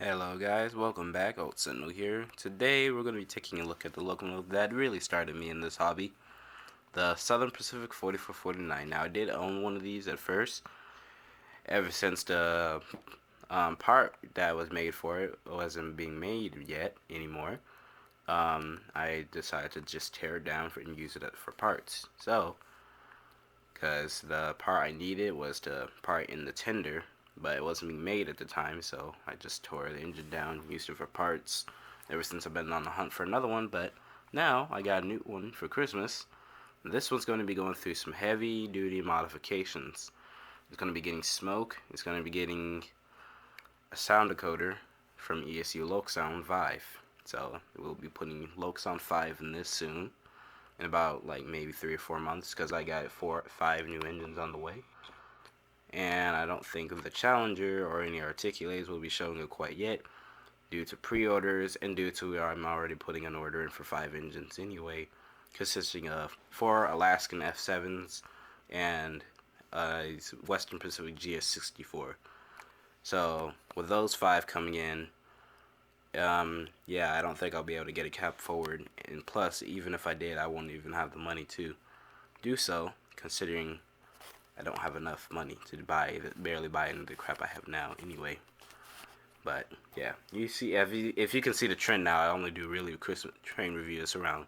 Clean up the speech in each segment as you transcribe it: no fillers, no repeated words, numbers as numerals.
Hello guys, welcome back. Old Sentinel here. Today we're going to be taking a look at the locomotive that really started me in this hobby, the Southern Pacific 4449. Now I did own one of these at first, ever since the part that was made for it wasn't being made yet anymore. I decided to just tear it down and use it for parts. So, because the part I needed was to part in the tender, but it wasn't being made at the time, so I just tore the engine down, used it for parts. Ever since I've been on the hunt for another one, but now I got a new one for Christmas. This one's going to be going through some heavy duty modifications. It's going to be getting smoke, it's going to be getting a sound decoder from ESU Loxound 5. So we'll be putting Loxound 5 in this soon, in about like maybe 3 or 4 months, because I got 5 new engines on the way. And I don't think the Challenger or any articulates will be showing it quite yet, due to pre-orders and due to I'm already putting an order in for 5 engines anyway, consisting of 4 Alaskan F7s and Western Pacific GS4. So with those 5 coming in, yeah, I don't think I'll be able to get a cap forward, and plus, even if I did, I won't even have the money to do so, considering I don't have enough money to barely buy into the crap I have now anyway. But yeah, you see, if you can see the trend now, I only do really Christmas train reviews around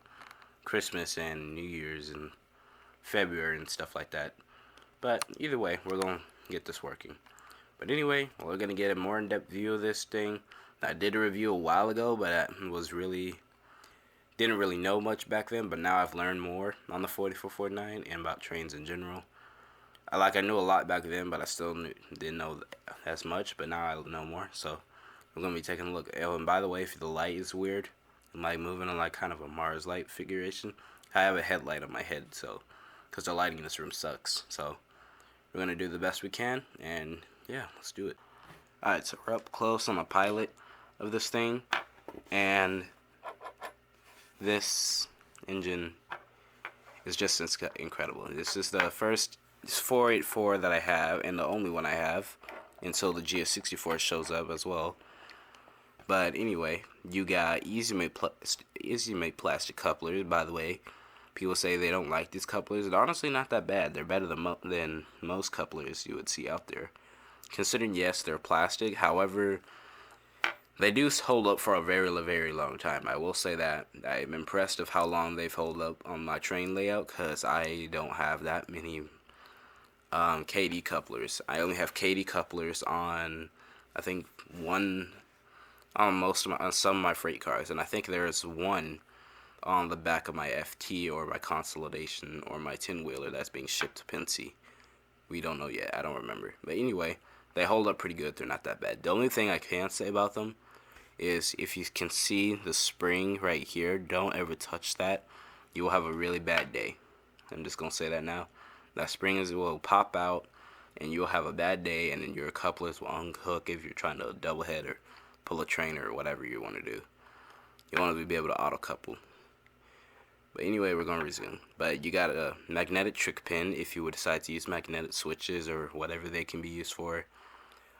Christmas and New Year's and February and stuff like that. But either way, we're gonna get this working. But anyway, we're gonna get a more in-depth view of this thing. I did a review a while ago, but I didn't really know much back then. But now I've learned more on the 4449 and about trains in general. I knew a lot back then, but I still didn't know as much. But now I know more, so we're gonna be taking a look. Oh, and by the way, if the light is weird, I'm like moving on like kind of a Mars light configuration. I have a headlight on my head, so because the lighting in this room sucks. So we're gonna do the best we can, and yeah, let's do it. Alright, so we're up close on the pilot of this thing, and this engine is just incredible. This is the first 484 that I have, and the only one I have until the GS64 shows up as well. But anyway, you got easy made plastic couplers. By the way, people say they don't like these couplers. They're honestly not that bad. They're better than most couplers you would see out there. Considering, yes, they're plastic, however, they do hold up for a very, very long time. I will say that. I'm impressed of how long they've held up on my train layout, because I don't have that many KD couplers. I only have KD couplers on, I think, on some of my freight cars, and I think there's one on the back of my FT or my Consolidation or my 10-wheeler that's being shipped to Pennsy. We don't know yet. I don't remember. But anyway, they hold up pretty good. They're not that bad. The only thing I can say about them is if you can see the spring right here, don't ever touch that. You will have a really bad day. I'm just going to say that now. That spring will pop out, and you'll have a bad day, and then your couplers will unhook if you're trying to double head or pull a train or whatever you want to do. You want to be able to auto couple. But anyway, we're going to resume. But you got a magnetic trick pin if you would decide to use magnetic switches or whatever they can be used for.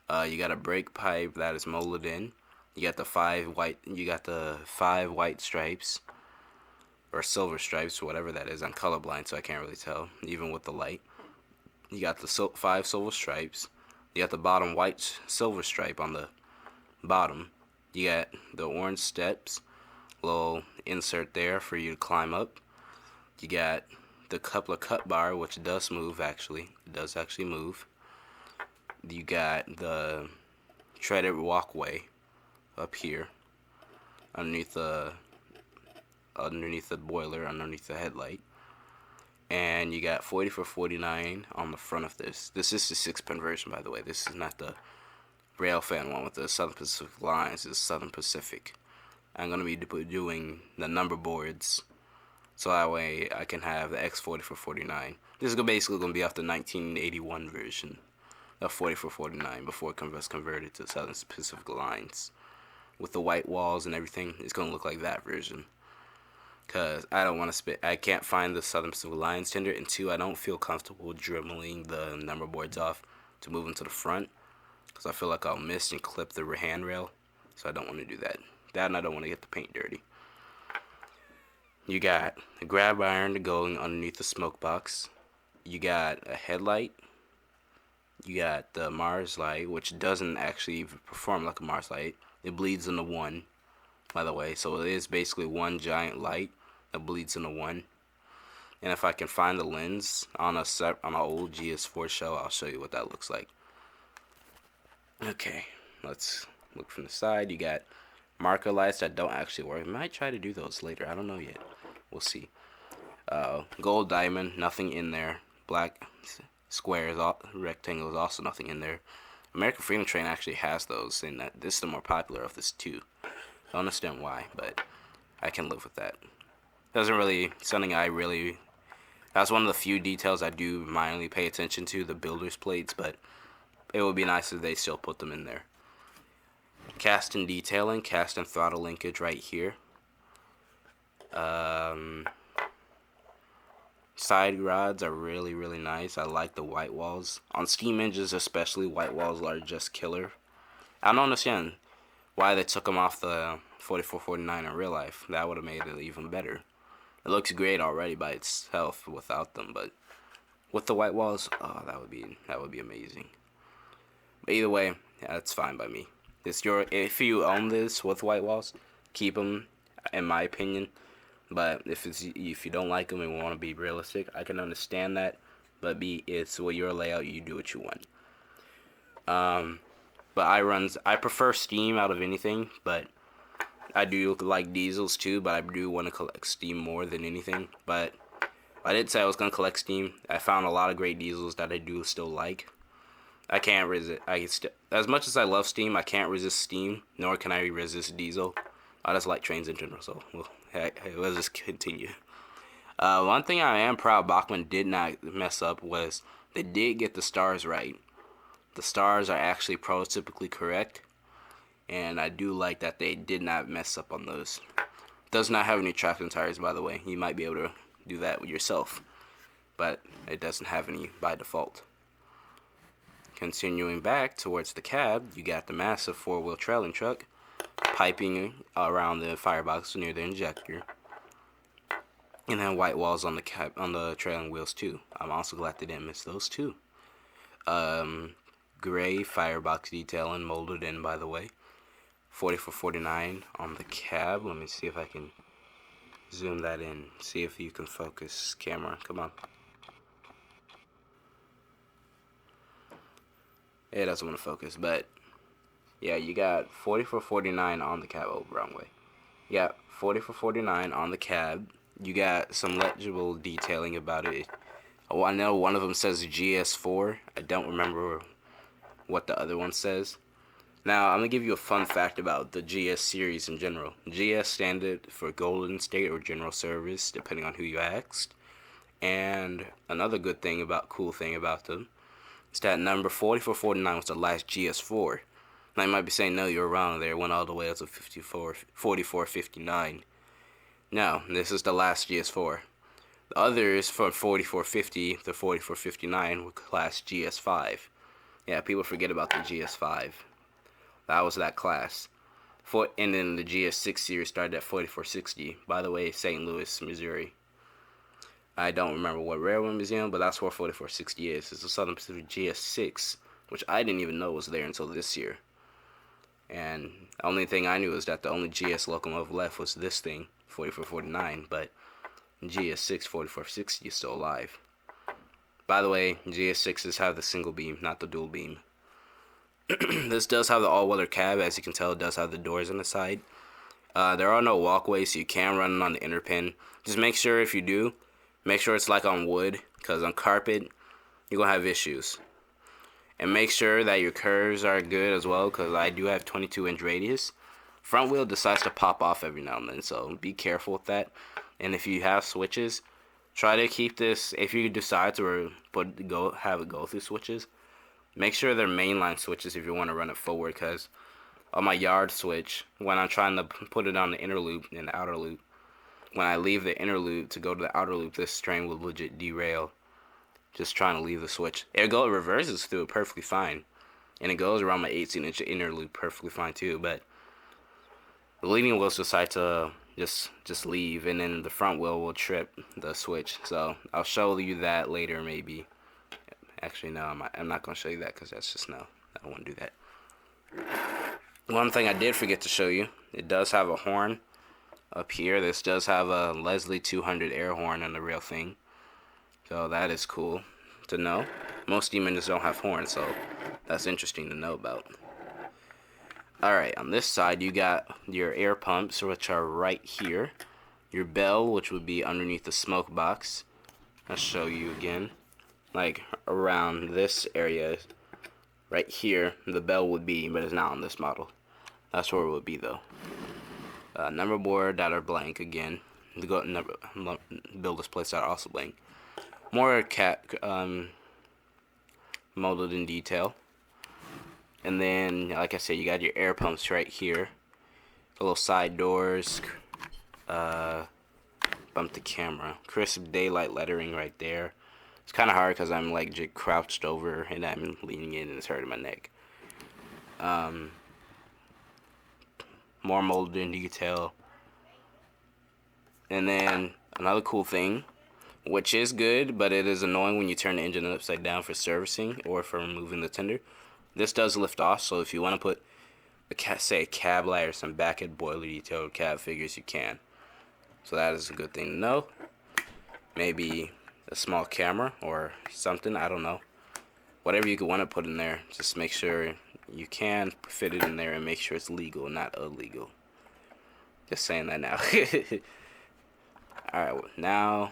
You got a brake pipe that is molded in. You got the five white stripes or silver stripes, whatever that is. I'm colorblind, so I can't really tell, even with the light. You got the 5 silver stripes. You got the bottom white silver stripe on the bottom. You got the orange steps, little insert there for you to climb up. You got the coupler cut bar, which does move actually. It does actually move. You got the treaded walkway up here underneath the boiler, underneath the headlight. And you got 4449 on the front of this. This is the 6-pin version, by the way. This is not the railfan one with the Southern Pacific lines. It's Southern Pacific. I'm going to be doing the number boards, so that way I can have the x4449. This is basically going to be off the 1981 version of 4449 before it was converted to Southern Pacific lines. With the white walls and everything, it's going to look like that version. Because I can't find the Southern Pacific lines tender, and 2, I don't feel comfortable dribbling the number boards off to move them to the front, because I feel like I'll miss and clip the handrail. so I don't want to do that. That and I don't want to get the paint dirty. You got a grab iron going underneath the smoke box. You got a headlight. You got the Mars light, which doesn't actually perform like a Mars light. It bleeds into one, by the way. So it is basically one giant light that bleeds into one. And if I can find the lens on an old GS4 shell, I'll show you what that looks like. Okay, let's look from the side. You got marker lights that don't actually work. I might try to do those later. I don't know yet. We'll see. Gold diamond, nothing in there. Black squares, rectangles, also nothing in there. American Freedom Train actually has those, and this is the more popular of this too. I don't understand why, but I can live with that. Doesn't really something I really. That's one of the few details I do minorly pay attention to, the builder's plates, but it would be nice if they still put them in there. Cast and detailing, cast and throttle linkage right here. Side rods are really, really nice. I like the white walls. On steam engines especially, white walls are just killer. I don't understand why they took them off the 4449 in real life. That would have made it even better. It looks great already by itself without them, but with the white walls, oh, that would be amazing. But either way, that's fine by me. If you own this with white walls, keep them, in my opinion. But if you don't like them and want to be realistic, I can understand that. But it's your layout. You do what you want. But I prefer steam out of anything. But I do like diesels too. But I do want to collect steam more than anything. But I did say I was gonna collect steam. I found a lot of great diesels that I do still like. I can't resist. As much as I love steam, I can't resist steam. Nor can I resist diesel. I just like trains in general. So hey, let's just continue. One thing I am proud Bachman did not mess up was they did get the stars right. The stars are actually prototypically correct, and I do like that they did not mess up on those. Does not have any traction tires, by the way. You might be able to do that with yourself, but it doesn't have any by default. Continuing back towards the cab, you got the massive four-wheel trailing truck, piping around the firebox near the injector, and then white walls on the trailing wheels too. I'm also glad they didn't miss those too. Gray firebox detailing molded in, by the way. 4449 on the cab. Let me see if I can zoom that in. See if you can focus, camera. Come on. It doesn't want to focus, but yeah, you got 4449 on the cab. Oh, wrong way. Yeah, 4449 on the cab. You got some legible detailing about it. Oh, I know one of them says GS4. I don't remember what the other one says. Now, I'm going to give you a fun fact about the GS series in general. GS standard for Golden State or General Service, depending on who you asked. And another cool thing about them is that number 4449 was the last GS4. Now, you might be saying, no, you're wrong there. It went all the way up to 4459. No, this is the last GS4. The others from 4450 to 4459 were class GS5. Yeah, people forget about the GS5. That was that class. And then the GS6 series started at 4460. By the way, St. Louis, Missouri. I don't remember what railway museum, but that's where 4460 is. It's the Southern Pacific GS6, which I didn't even know was there until this year. And the only thing I knew is that the only GS locomotive left was this thing, 4449, but GS6 4460 is still alive. By the way, GS6s have the single beam, not the dual beam. This does have the all-weather cab. As you can tell, it does have the doors on the side. There are no walkways, so you can run it on the inner pin. Just make sure if you do, make sure it's like on wood, because on carpet, you're going to have issues. And make sure that your curves are good as well, because I do have 22-inch radius. Front wheel decides to pop off every now and then, so be careful with that. And if you have switches, try to keep this, if you decide to have it go through switches, make sure they're mainline switches if you want to run it forward, because on my yard switch, when I'm trying to put it on the inner loop and the outer loop, when I leave the inner loop to go to the outer loop, this train will legit derail. Just trying to leave the switch. It reverses through it perfectly fine. And it goes around my 18-inch inner loop perfectly fine too. But The leading wheels decide to just leave, and then the front wheel will trip the switch. So I'll show you that later, maybe. Actually, no, I'm not gonna show you that because that's just no. I don't want to do that. One thing I did forget to show you, it does have a horn up here. This does have a Leslie 200 air horn on the real thing, so that is cool to know. Most steam engines don't have horns, so that's interesting to know about. Alright, on this side you got your air pumps, which are right here. Your bell, which would be underneath the smoke box. I'll show you again. Like around this area, right here, the bell would be, but it's not on this model. That's where it would be though. Number board that are blank again. The build displays that are also blank. More molded in detail. And then, like I said, you got your air pumps right here. The little side doors. Bump the camera. Crisp daylight lettering right there. It's kind of hard because I'm like crouched over and I'm leaning in and it's hurting my neck. More molded in detail. And then another cool thing, which is good, but it is annoying when you turn the engine upside down for servicing or for removing the tender. This does lift off, so if you want to put say a cab light or some backhead boiler detail cab figures, you can. So that is a good thing to know. Maybe a small camera or something, I don't know. Whatever you could want to put in there, just make sure you can fit it in there and make sure it's legal, not illegal. Just saying that now. Alright, now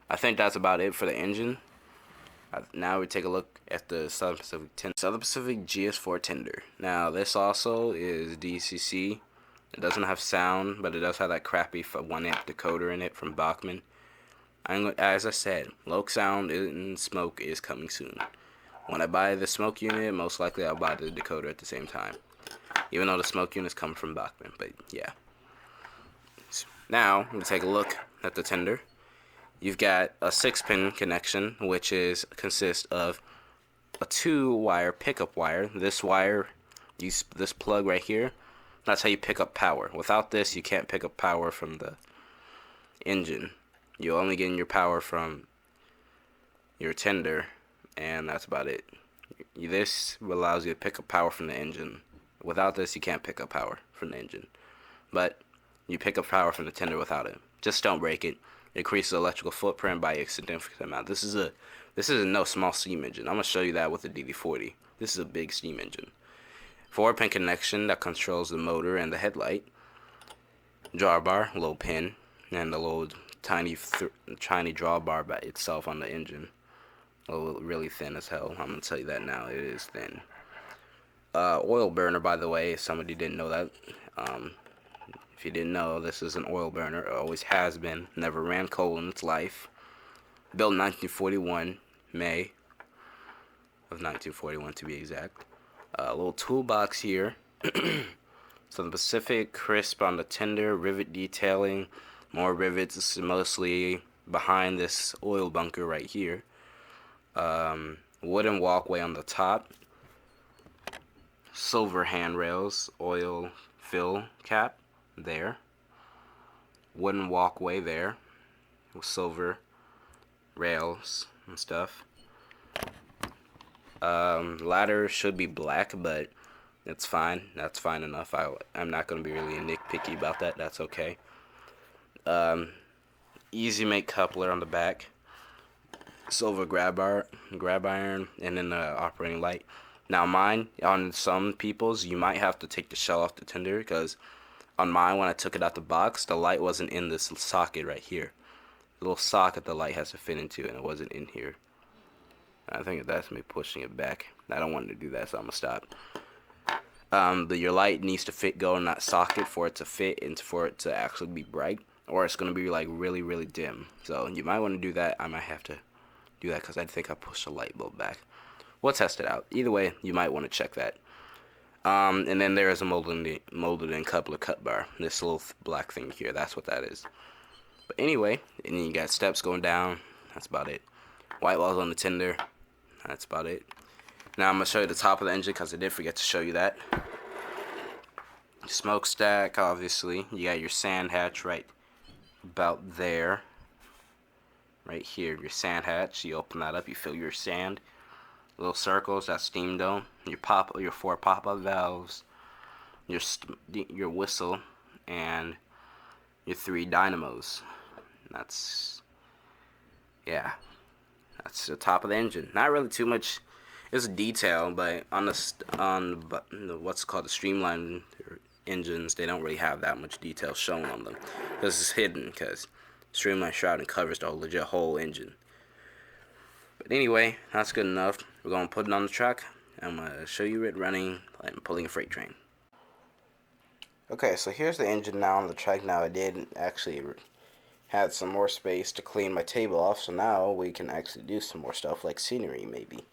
I think that's about it for the engine. Now we take a look at the Southern Pacific GS4 tender. Now this also is DCC. It doesn't have sound, but it does have that crappy 1 amp decoder in it from Bachman. As I said, low sound and smoke is coming soon. When I buy the smoke unit, most likely I'll buy the decoder at the same time. Even though the smoke units come from Bachman, but yeah. Now, we take a look at the tender. You've got a 6-pin connection, which consists of a 2-wire pickup wire. This wire, this plug right here, that's how you pick up power. Without this, you can't pick up power from the engine. You're only getting your power from your tender, and that's about it. This allows you to pick up power from the engine. Without this, you can't pick up power from the engine. But you pick up power from the tender without it. Just don't break it. Increase the electrical footprint by a significant amount. This is no small steam engine. I'm gonna show you that with the DD40. This is a big steam engine. 4-pin connection that controls the motor and the headlight. Drawbar, little pin, and the little tiny drawbar by itself on the engine. Really thin as hell. I'm gonna tell you that now. It is thin. Oil burner, by the way, if somebody didn't know that. If you didn't know, this is an oil burner. It always has been. Never ran coal in its life. Built in 1941, May of 1941 to be exact. A little toolbox here. Southern Pacific, crisp on the tender, rivet detailing. More rivets. This is mostly behind this oil bunker right here. Wooden walkway on the top. Silver handrails, oil fill cap there. Wooden walkway there with silver rails and stuff. Ladder should be black, but it's fine. That's fine enough. I'm not going to be really nitpicky about that. That's okay. Easy make coupler on the back. Silver grab iron, and then the operating light. Now mine, on some people's, you might have to take the shell off the tender, because on mine, when I took it out the box, the light wasn't in this socket right here. The little socket the light has to fit into, and it wasn't in here. I think that's me pushing it back. I don't want to do that, so I'm gonna stop. Your light needs to go in that socket for it to fit and for it to actually be bright, or it's gonna be like really, really dim. So you might want to do that. I might have to do that because I think I pushed the light bulb back. We'll test it out. Either way, you might want to check that. And then there is a molded in coupler cut bar. This little black thing here, that's what that is. But anyway, and then you got steps going down. That's about it. White walls on the tender. That's about it. Now I'm going to show you the top of the engine because I did forget to show you that. Smokestack, obviously. You got your sand hatch right about there. Right here, your sand hatch. You open that up, you fill your sand. Little circles, that's steam dome. Your 4 pop-up valves. Your whistle, and your 3 dynamos. That's, yeah, that's the top of the engine. Not really too much. It's detail, but on the what's called the streamlined engines, they don't really have that much detail shown on them because it's hidden. Because streamlined shrouding covers the legit whole engine. But anyway, that's good enough. We're gonna put it on the truck. I'm gonna show you it running like pulling a freight train. Okay, so here's the engine now on the truck. Now I did actually had some more space to clean my table off, so now we can actually do some more stuff like scenery maybe.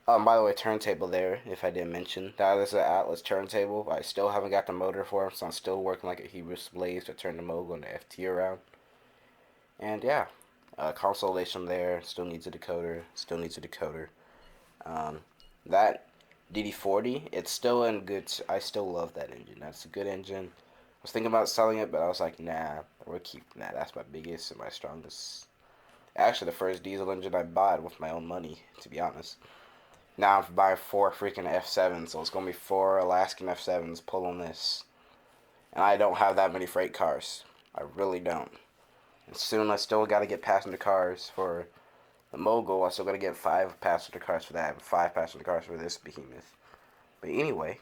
By the way, turntable there, if I didn't mention, that is an Atlas turntable. I still haven't got the motor for it, so I'm still working like a Hebrew slave to turn the Mogul and the FT around. And yeah, consolation there, still needs a decoder, that DD40, it's still in good, I still love that engine. That's a good engine. I was thinking about selling it, but I was like, nah, we're keeping that. That's my biggest and my strongest. Actually, the first diesel engine I bought with my own money, to be honest. Now I'm buying 4 freaking F7s, so it's going to be 4 Alaskan F7s pulling this. And I don't have that many freight cars. I really don't. And soon I still got to get passenger cars for the Mogul. I still got to get 5 passenger cars for that, and 5 passenger cars for this behemoth. But anyway,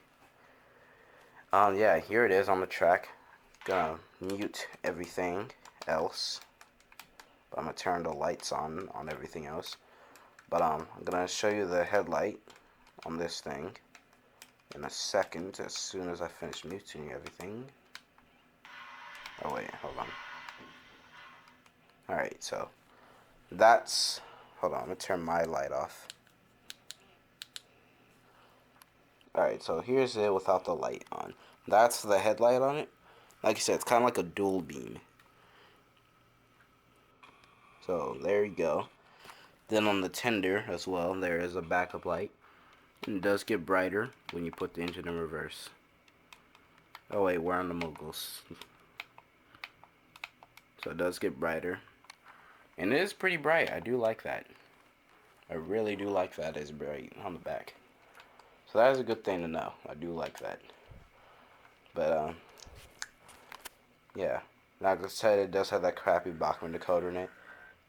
yeah, here it is on the track. Gonna mute everything else. But I'm gonna turn the lights on everything else. But I'm gonna show you the headlight on this thing in a second, as soon as I finish muting everything. Oh wait, hold on. Alright, so that's, hold on, I'm gonna turn my light off. Alright, so here's it without the light on. That's the headlight on it. Like I said, it's kind of like a dual beam. So there you go. Then on the tender as well, there is a backup light. And it does get brighter when you put the engine in reverse. Oh wait, we're on the Moguls. So it does get brighter. And it is pretty bright. I do like that. I really do like that it's bright on the back. So that is a good thing to know. I do like that. But, yeah. Like I said, it does have that crappy Bachman decoder in it.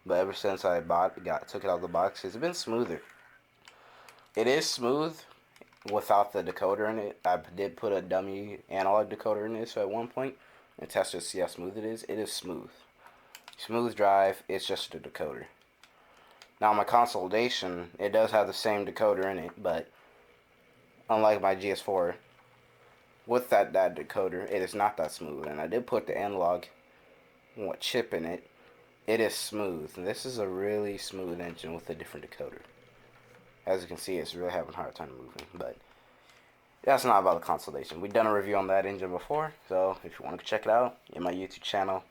But ever since I took it out of the box, it's been smoother. It is smooth without the decoder in it. I did put a dummy analog decoder in this at one point and test to see how smooth it is. It is smooth. Smooth drive, it's just a decoder. Now my consolidation, it does have the same decoder in it, but unlike my GS4, with that decoder, it is not that smooth. And I did put the analog chip in it. It is smooth. And this is a really smooth engine with a different decoder. As you can see, it's really having a hard time moving. But that's not about the consolidation. We've done a review on that engine before. So if you want to check it out, in my YouTube channel,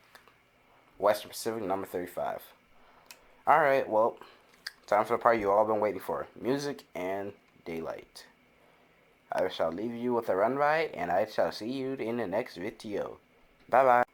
Western Pacific number 35. Alright, well, time for the part you all been waiting for. Music and daylight. I shall leave you with a run ride, and I shall see you in the next video. Bye bye.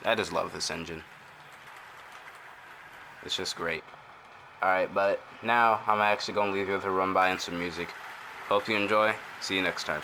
I just love this engine. It's just great. Alright, but now I'm actually going to leave you with a run by and some music. Hope you enjoy. See you next time.